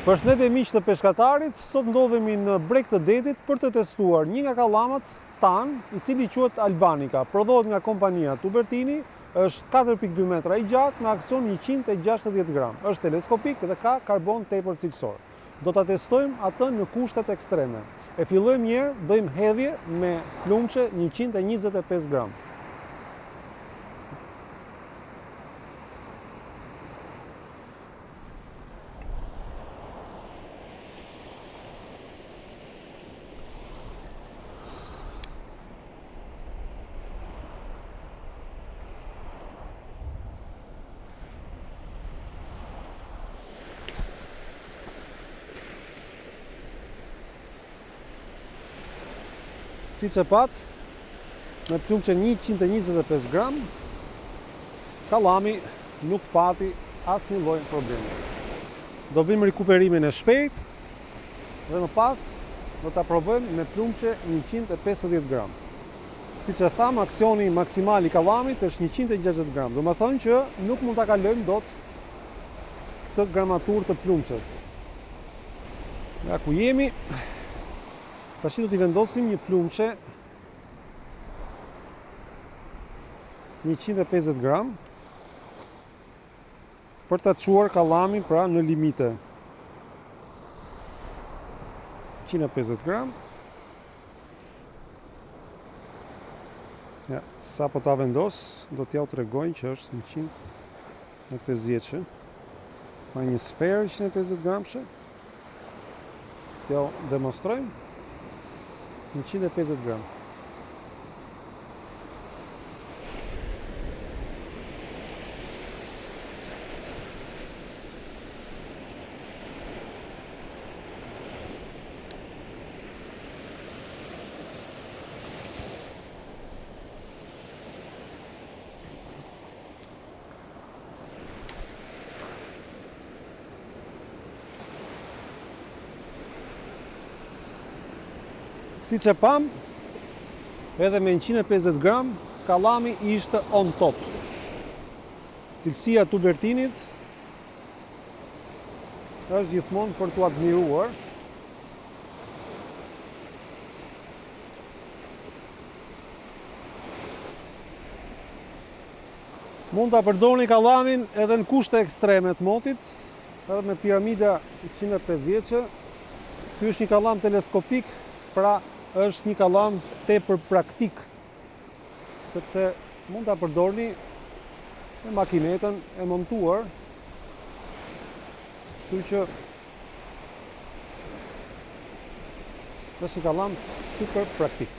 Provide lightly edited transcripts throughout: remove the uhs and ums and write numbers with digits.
Përshëndetje miq të peshkatarit, sot ndodhemi në breg të detit për të testuar një nga kallamat tanë, i cili quhet Albanica. Prodhohet nga kompania Tubertini, është 4.2 metra i gjatë me aksion 160 gram. Është teleskopik dhe ka karbon tepër cilësor. Do ta testojmë atë në kushtet ekstreme. E fillojmë një herë, bëjmë hedhje me plumçe 125 gram. Si që pat, me plumçe 125 gram, kallami nuk pati asnjë lloj problemi. Do bëjmë rikuperimin e shpejt dhe më pas do ta provojmë me plumçe 150 gram. Si që tham, aksioni maksimal i kallamit është 160 gram. Do më thonë që nuk mund ta kalojmë dot këtë gramaturë të plumçes. Nga ku jemi, tash do t'i vendosim një plumçe 150 gram për ta çuar kallamin pra në limite. 150 gram. Ja, sa po ta vendos, do t'ja u tregoj që është 150. Ma një sferë 150 gramshe. T'ja u demonstrojmë. 150 gram. Si që pam, edhe me 150 gram, kallami ishte on top. Cilësia Tubertinit është gjithmonë për t'u admiruar. Mund t'a përdorni kallamin edhe në kushte ekstreme të motit, edhe me piramida 150. Ky është një kallam teleskopik, pra është një kallam tepër praktik, sepse mund ta përdorni me makinetën e montuar, kështu që është një kallam super praktik.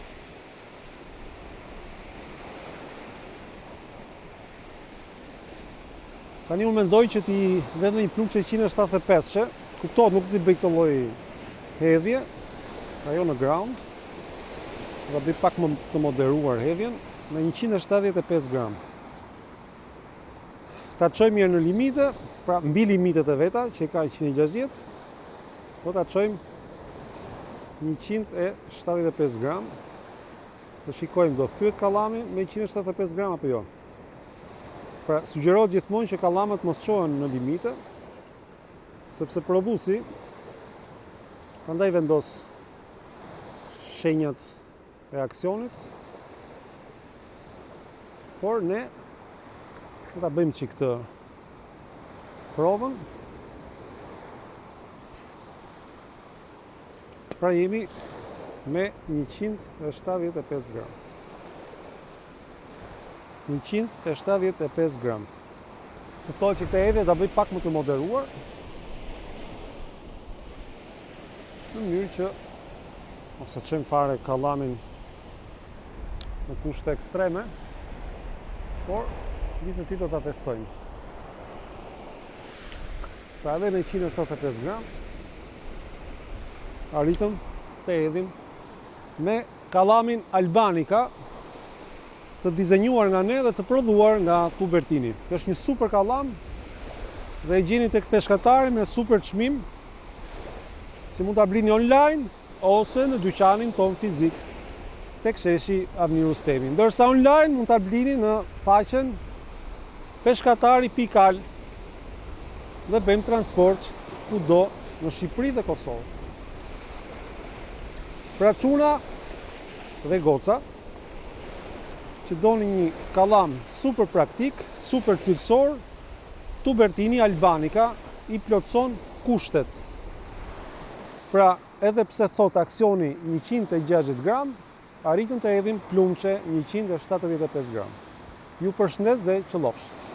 Tani unë mendoj që t'i vendë një plumçe 175, kuptohet, nuk t'i bëj këtë lloj hedhje, ajo në ground, dhe bëj pak më të moderuar hedhjen, me 175 gram. Ta çojmë mirë në limite, pra mbi limitet e veta, që ka 160, po ta çojmë 175 gram. Do shikojmë, do thyet kallami me 175 gram apo jo. Pra, sugjerohet gjithmonë që kallamet mos çohen në limite, sepse prodhuesi prandaj vendos shenjat e aksionit, por ne do ta bëjmë çik këtë provën. Pra jemi me 175 gram. 175 gram. Kuptohet që këtë hedhje ta bëj pak më të moderuar, në mënyrë që mos e çojmë fare kallamin në kushte ekstreme, por gjithsesi do ta testojmë. Pra edhe me 175 gram arritëm të hedhim me kallamin Albanica, të dizenjuar nga ne dhe të prodhuar nga Tubertini. Kjo është një super kallam dhe e gjeni tek peshkatari me super çmim, që mund ta blini online ose në dyqanin ton fizik tek sheshi Avni Rustemi. Ndërsa online mund ta blini në faqen peshkatari.al dhe bëjmë transport kudo në Shqipëri dhe Kosovë. Pra çuna dhe goca që doni një kallam super praktik, super cilësor, Tubertini Albanica i plotson kushtet. Pra, edhe pse thot aksioni 160 gram, arritëm të hedhim plumçe 175 gram. Ju përshëndes dhe qëllofsh.